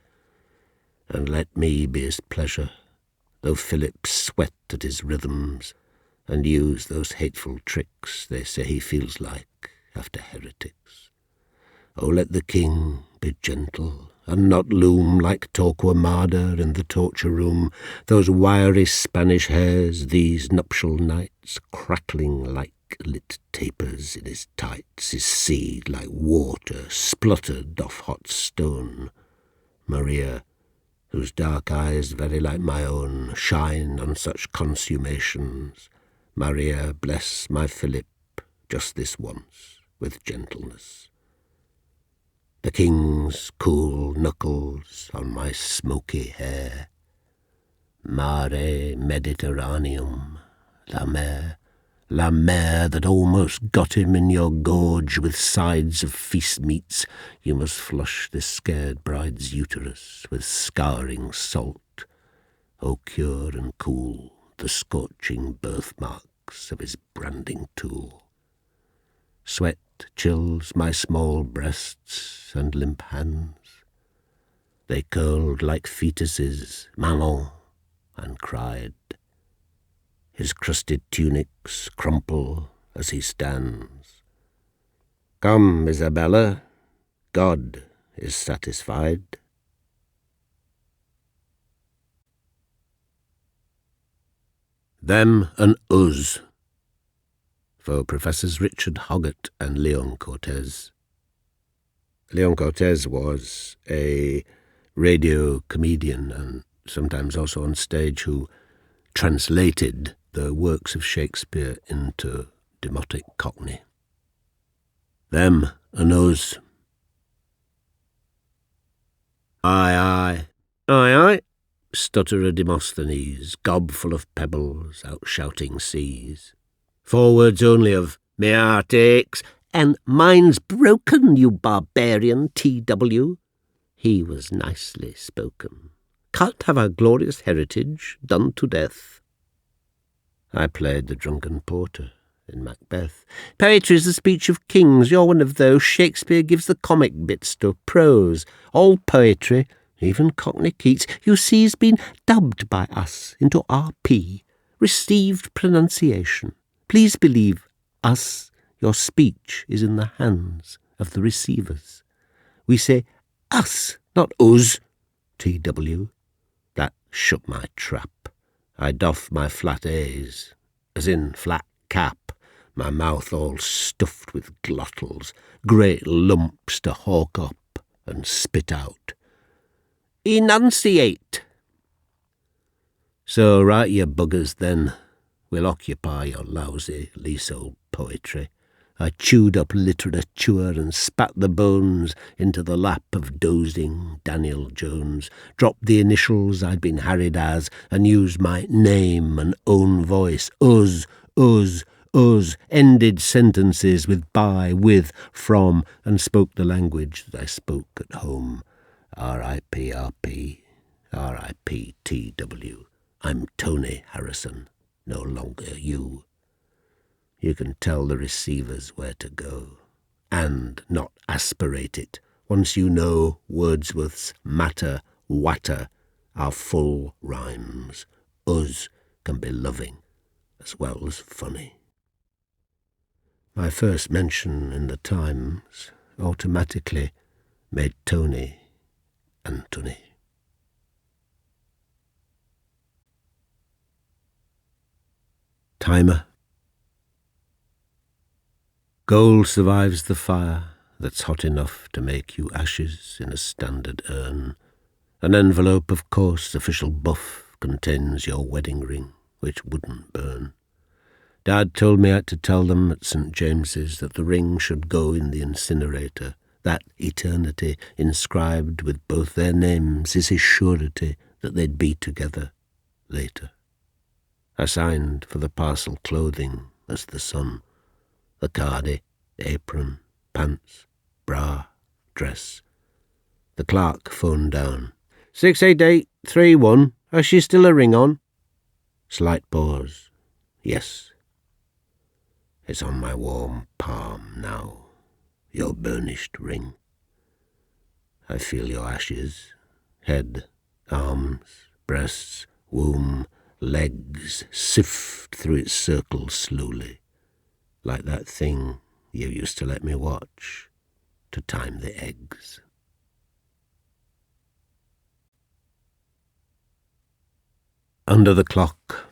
And let me be his pleasure, though Philip sweat at his rhythms, and use those hateful tricks they say he feels like after heretics. Oh, let the king be gentle and not loom like Torquemada in the torture room, those wiry Spanish hairs, these nuptial nights, crackling like lit tapers in his tights, his seed like water spluttered off hot stone. Maria, whose dark eyes, very like my own, shine on such consummations. Maria, bless my Philip, just this once, with gentleness. The king's cool knuckles on my smoky hair. Mare Mediterraneum, la mer that almost got him in your gorge with sides of feast meats. You must flush this scared bride's uterus with scouring salt. Oh, cure and cool the scorching birthmarks of his branding tool. Sweat chills my small breasts and limp hands. They curled like fetuses, Manon, and cried. His crusted tunics crumple as he stands. Come, Isabella, God is satisfied. Them and Us, for Professors Richard Hoggart and Leon Cortez. Leon Cortez was a radio comedian and sometimes also on stage who translated the works of Shakespeare into demotic Cockney. Them and Us. Aye, stutterer Demosthenes, gob full of pebbles, out-shouting seas. 4 words only of "me heart aches," and "mine's broken, you barbarian T.W." He was nicely spoken. Can't have our glorious heritage done to death. I played the drunken porter in Macbeth. Poetry's the speech of kings. You're one of those. Shakespeare gives the comic bits to prose. All poetry, even Cockney Keats, you see, has been dubbed by us into RP, received pronunciation. Please believe us. Your speech is in the hands of the receivers. We say us, not us, T.W. That shook my trap. I doff my flat A's, as in flat cap, my mouth all stuffed with glottals, great lumps to hawk up and spit out. Enunciate! So write your buggers then. We'll occupy your lousy leasehold poetry. I chewed up literature and spat the bones into the lap of dozing Daniel Jones, dropped the initials I'd been harried as, and used my name and own voice, us, ended sentences with by, with, from, and spoke the language that I spoke at home. R.I.P.R.P., R.I.P.T.W. I'm Tony Harrison, no longer you. You can tell the receivers where to go, and not aspirate it, once you know Wordsworth's matter, watter are full rhymes. Us can be loving as well as funny. My first mention in the Times automatically made Tony Anthony. Timer. Gold survives the fire that's hot enough to make you ashes in a standard urn. An envelope of course official buff contains your wedding ring, which wouldn't burn. Dad told me I had to tell them at St. James's that the ring should go in the incinerator. That eternity inscribed with both their names is his surety that they'd be together later. I signed for the parcel clothing as the son. The cardie, apron, pants, bra, dress. The clerk phoned down. 68831, has she still a ring on? Slight pause. Yes. It's on my warm palm now, your burnished ring. I feel your ashes, head, arms, breasts, womb, legs sift through its circle slowly. Like that thing you used to let me watch to time the eggs. Under the clock.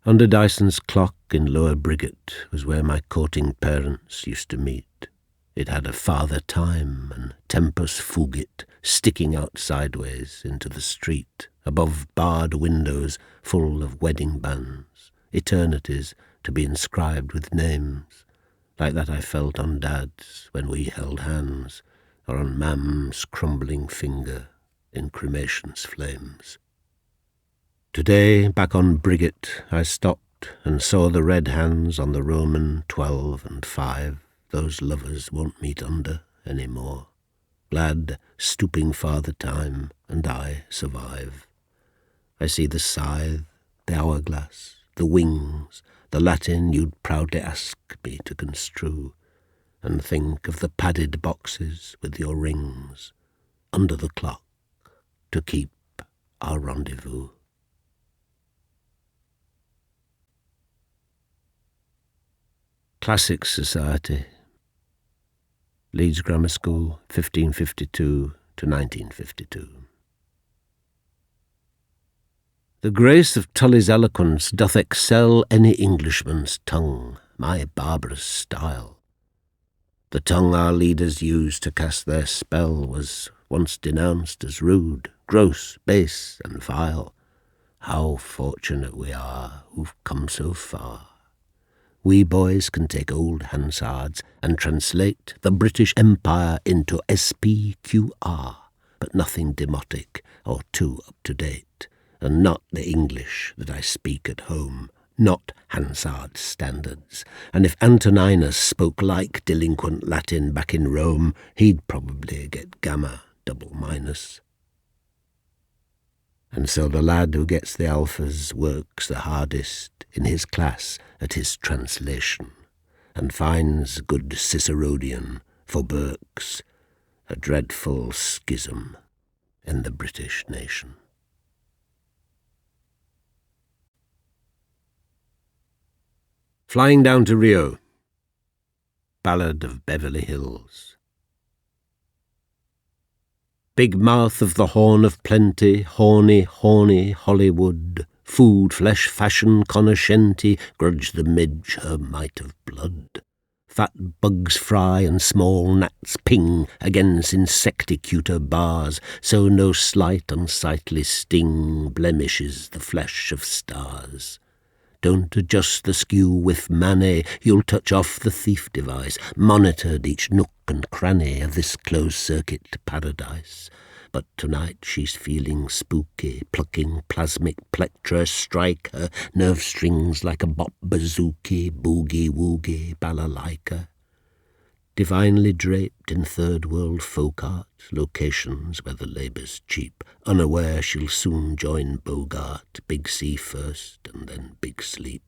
Under Dyson's clock in Lower Briggate was where my courting parents used to meet. It had a Father Time and Tempus Fugit sticking out sideways into the street, above barred windows full of wedding bands, eternities to be inscribed with names, like that I felt on Dad's when we held hands, or on Mam's crumbling finger in cremation's flames. Today, back on Briggate, I stopped and saw the red hands on the Roman 12 and 5 those lovers won't meet under any more. Glad, stooping Father Time and I survive. I see the scythe, the hourglass, the wings, the Latin you'd proudly ask me to construe, and think of the padded boxes with your rings, under the clock, to keep our rendezvous. Classics Society, Leeds Grammar School, 1552 to 1952. The grace of Tully's eloquence doth excel any Englishman's tongue, my barbarous style. The tongue our leaders used to cast their spell was once denounced as rude, gross, base, and vile. How fortunate we are who've come so far. We boys can take old Hansards and translate the British Empire into SPQR, but nothing demotic or too up-to-date, and not the English that I speak at home, not Hansard standards. And if Antoninus spoke like delinquent Latin back in Rome, he'd probably get gamma double minus. And so the lad who gets the alphas works the hardest in his class at his translation, and finds good Cicerodian for Burke's, a dreadful schism in the British nation. Flying Down to Rio, Ballad of Beverly Hills. Big mouth of the Horn of Plenty, horny Hollywood, food, flesh, fashion, conoscenti, grudge the midge her might of blood. Fat bugs fry and small gnats ping against insecticutor bars, so no slight unsightly sting blemishes the flesh of stars. Don't adjust the skew with Manet, you'll touch off the thief device, monitored each nook and cranny of this closed-circuit paradise. But tonight she's feeling spooky, plucking plasmic plectra, strike her nerve strings like a bop bazooki, boogie-woogie balalaika. Divinely draped in third-world folk art, locations where the labour's cheap, unaware she'll soon join Bogart, Big C first and then Big Sleep.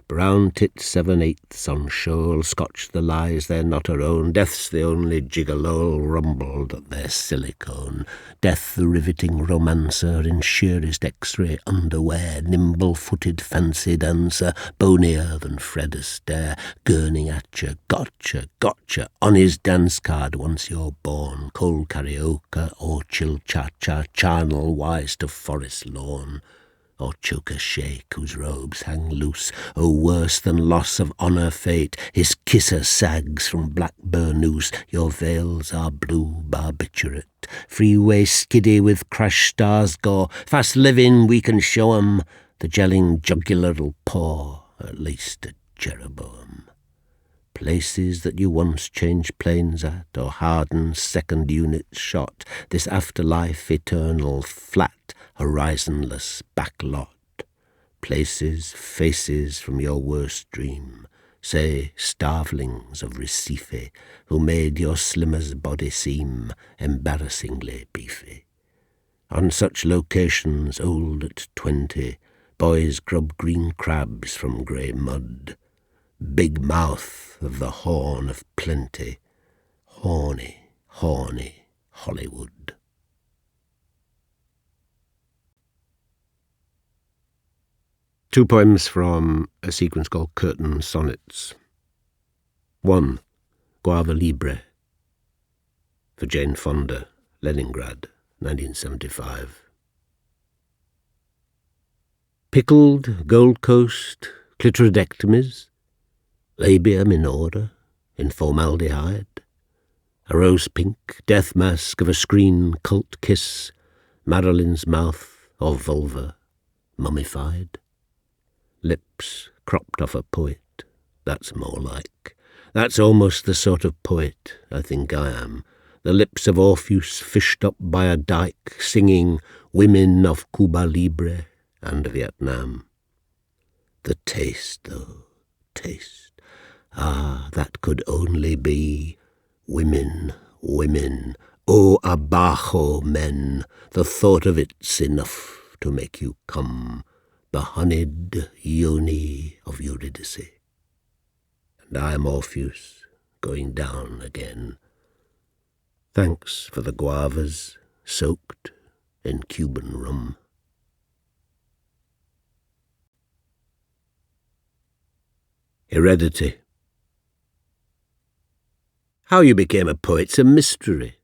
Brown tits 7/8 on shoal, Scotch the lies they're not her own, Death's the only gigolo rumbled at their silicone. Death the riveting romancer in sheerest X-ray underwear, nimble-footed fancy dancer, bonier than Fred Astaire, gurning at you, gotcha, on his dance card once you're born, cold karaoke or chill cha-cha, charnel wise to forest lawn. Or choker shake whose robes hang loose, oh worse than loss of honour fate, his kisser sags from black burnoose, your veils are blue barbiturate, freeway skiddy with crash stars gore, fast living we can show 'em, the gelling jugular'll pour, at least at Jeroboam. Places that you once changed planes at, or hardened second units shot, this afterlife eternal, flat, horizonless backlot. Places, faces from your worst dream, say starvelings of Recife, who made your slimmer's body seem embarrassingly beefy. On such locations old at 20, boys grub green crabs from grey mud. Big mouth of the Horn of Plenty, horny Hollywood. Two poems from a sequence called Curtain Sonnets. 1. Guava Libre, for Jane Fonda, Leningrad, 1975. Pickled Gold Coast clitoridectomies, labia minora in formaldehyde, a rose-pink death mask of a screen cult kiss, Marilyn's mouth or vulva mummified. Lips cropped off a poet, that's more like. That's almost the sort of poet I think I am. The lips of Orpheus fished up by a dike, singing Women of Cuba Libre and Vietnam. The taste, though, taste. Ah, that could only be women, women, oh abajo men. The thought of it's enough to make you come, the honeyed yoni of Eurydice. And I am Orpheus, going down again. Thanks for the guavas, soaked in Cuban rum. Heredity. How you became a poet's a mystery.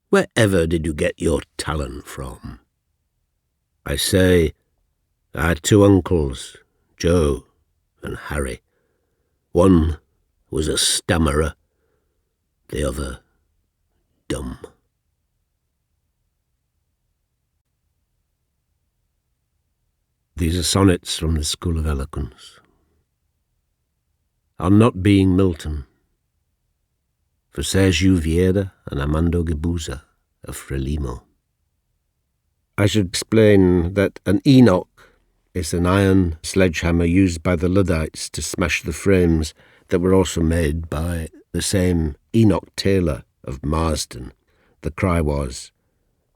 Wherever did you get your talent from? I say, I had two uncles, Joe and Harry. One was a stammerer, the other dumb. These are sonnets from the School of Eloquence. On not being Milton, for Sergio Vieira and Armando Guebuza of Frelimo. I should explain that an Enoch is an iron sledgehammer used by the Luddites to smash the frames that were also made by the same Enoch Taylor of Marsden. The cry was,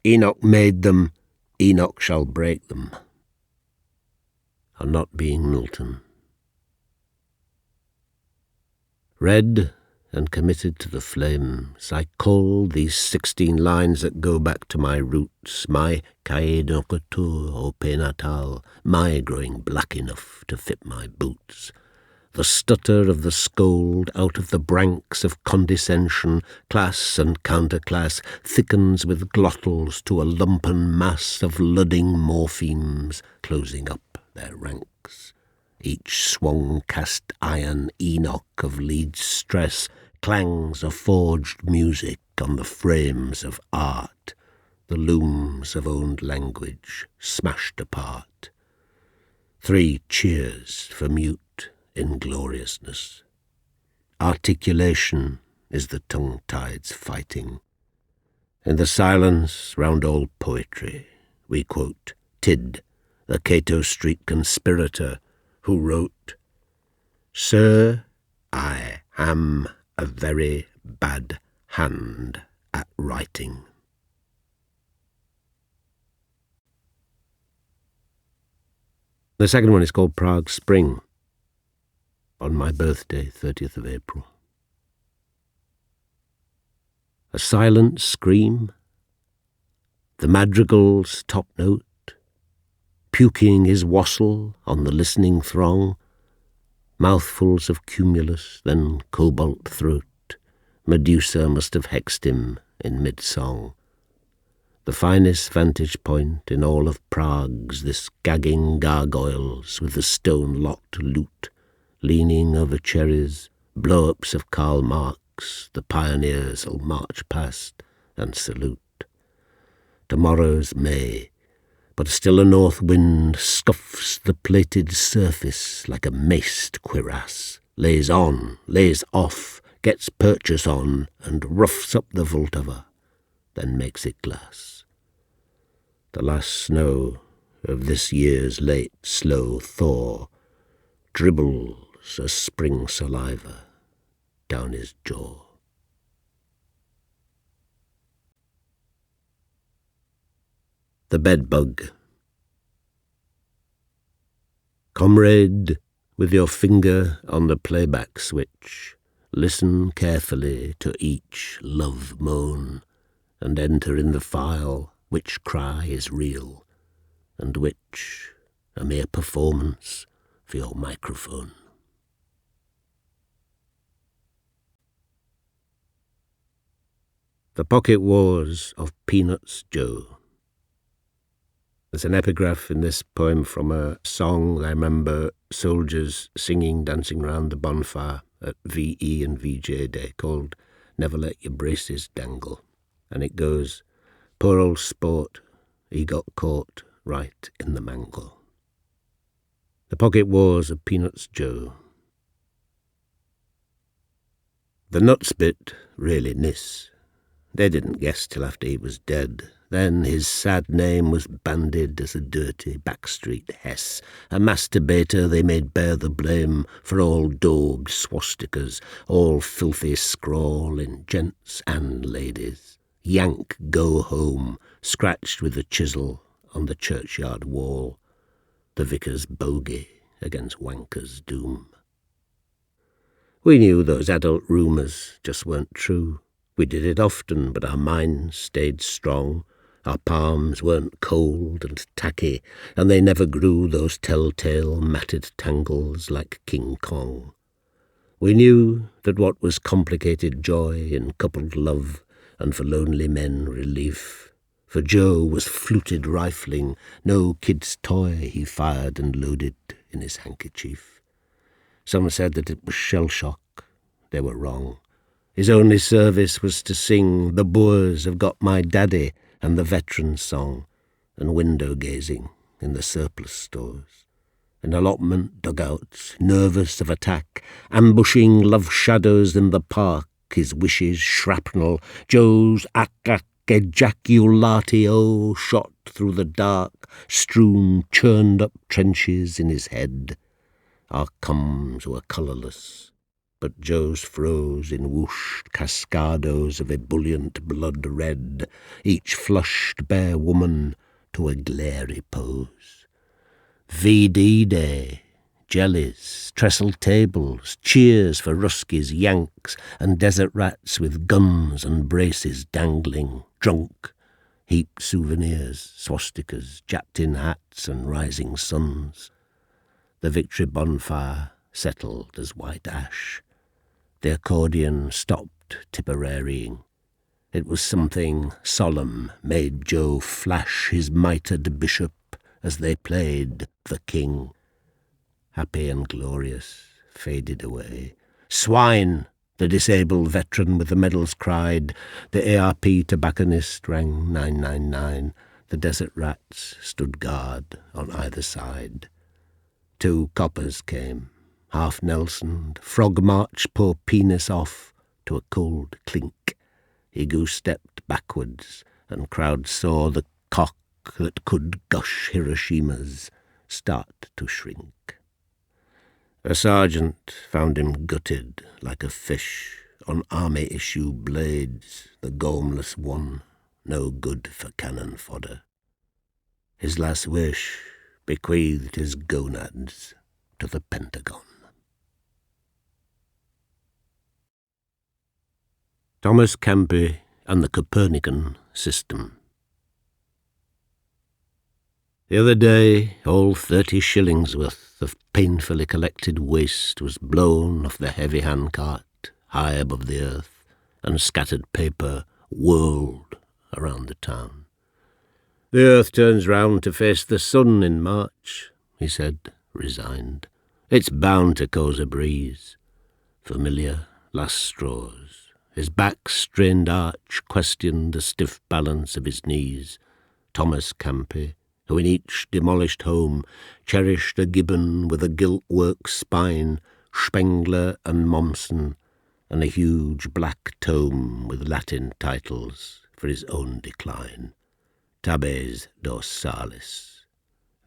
Enoch made them, Enoch shall break them. On not being Milton. Read and committed to the flames, I call these 16 lines that go back to my roots, my cahier de retour au pays natal, my growing black enough to fit my boots. The stutter of the scold out of the branks of condescension, class and counterclass, thickens with glottals to a lumpen mass of ludding morphemes closing up their ranks. Each swung cast iron Enoch of lead stress clangs of forged music on the frames of art, the looms of owned language smashed apart. 3 cheers for mute ingloriousness. Articulation is the tongue-tide's fighting. In the silence round all poetry, we quote Tidd, the Cato Street conspirator, who wrote, Sir, I am a very bad hand at writing. The second one is called Prague Spring, on my birthday, 30th of April. A silent scream, the madrigal's top note, puking his wassail on the listening throng, mouthfuls of cumulus, then cobalt throat. Medusa must have hexed him in mid-song. The finest vantage point in all of Prague's this gagging gargoyles with the stone-locked lute, leaning over cherries, blow-ups of Karl Marx, the pioneers'll march past and salute. Tomorrow's May, but still a north wind scuffs the plated surface like a maced cuirass, lays on, lays off, gets purchase on, and roughs up the Vltava, then makes it glass. The last snow of this year's late slow thaw dribbles a spring saliva down his jaw. The bedbug. Comrade, with your finger on the playback switch, listen carefully to each love moan, and enter in the file which cry is real, and which a mere performance for your microphone. The Pocket Wars of Peanuts Joe. There's an epigraph in this poem from a song I remember soldiers singing, dancing round the bonfire at VE and VJ Day, called Never Let Your Braces Dangle. And it goes, poor old sport, he got caught right in the mangle. The pocket wars of Peanuts Joe. The nuts bit really nis. They didn't guess till after he was dead. Then his sad name was bandied as a dirty backstreet Hess. A masturbator they made bear the blame for all daubed swastikas, all filthy scrawl in gents and ladies. Yank go home, scratched with a chisel on the churchyard wall. The vicar's bogey against wanker's doom. We knew those adult rumours just weren't true. We did it often, but our minds stayed strong. Our palms weren't cold and tacky, and they never grew those telltale matted tangles like King Kong. We knew that what was complicated joy in coupled love, and for lonely men relief. For Joe was fluted rifling, no kid's toy he fired and loaded in his handkerchief. Some said that it was shell shock. They were wrong. His only service was to sing "The Boers Have Got My Daddy" and the veteran song, and window gazing in the surplus stores. In allotment dugouts, nervous of attack, ambushing love shadows in the park, his wishes shrapnel, Joe's ack-ack ejaculatio shot through the dark, strewn, churned-up trenches in his head. Our coms were colourless, but Joe's froze in whooshed cascados of ebullient blood red, each flushed bare woman to a glary pose. VD Day, jellies, trestle tables, cheers for Ruskies, Yanks, and desert rats with guns and braces dangling, drunk, heaped souvenirs, swastikas, jacked-in hats and rising suns. The victory bonfire settled as white ash. The accordion stopped Tipperarying. It was something solemn made Joe flash his mitred bishop as they played the king. Happy and glorious, faded away. Swine, the disabled veteran with the medals cried. The ARP tobacconist rang 999. The desert rats stood guard on either side. 2 coppers came, half Nelsoned, frog marched poor penis off to a cold clink. He goose-stepped backwards, and crowd saw the cock that could gush Hiroshimas start to shrink. A sergeant found him gutted like a fish on army-issue blades, the gormless one, no good for cannon fodder. His last wish bequeathed his gonads to the Pentagon. Thomas Campy and the Copernican System. The other day, all 30 shillings worth of painfully collected waste was blown off the heavy handcart high above the earth, and scattered paper whirled around the town. The earth turns round to face the sun in March, he said, resigned. It's bound to cause a breeze. Familiar last straws. His back's strained arch questioned the stiff balance of his knees. Thomas Campy, who in each demolished home cherished a gibbon with a gilt-work spine, Spengler and Mommsen, and a huge black tome with Latin titles for his own decline. Tabes dorsalis.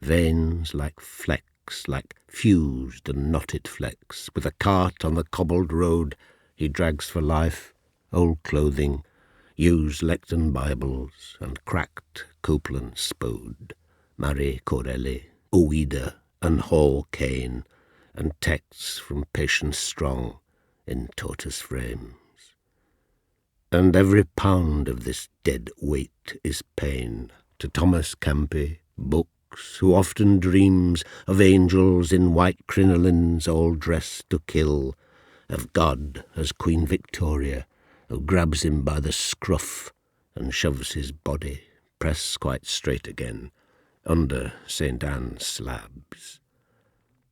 Veins like flecks, like fused and knotted flecks. With a cart on the cobbled road he drags for life, old clothing, used lectern Bibles, and cracked Copeland Spode, Marie Corelli, Ouida, and Hall Caine, and texts from Patience Strong in tortoise frames. And every pound of this dead weight is pain to Thomas Campy, books, who often dreams of angels in white crinolines all dressed to kill, of God as Queen Victoria, who grabs him by the scruff and shoves his body, pressed quite straight again, under St. Anne's slabs.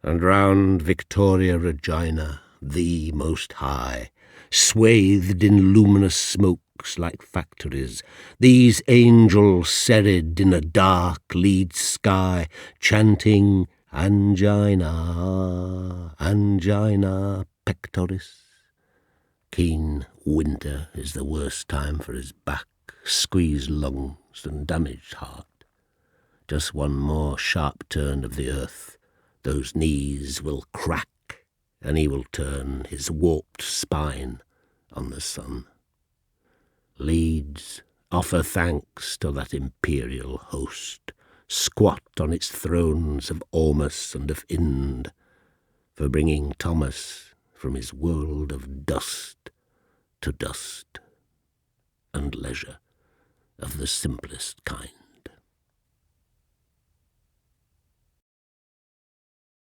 And round Victoria Regina, thee most high, swathed in luminous smokes like factories, these angels serried in a dark lead sky, chanting Angina, Angina pectoris. Keen winter is the worst time for his back, squeezed lungs and damaged heart. Just one more sharp turn of the earth, those knees will crack, and he will turn his warped spine on the sun. Leeds, offer thanks to that imperial host, squat on its thrones of Ormus and of Ind, for bringing Thomas from his world of dust to dust and leisure of the simplest kind.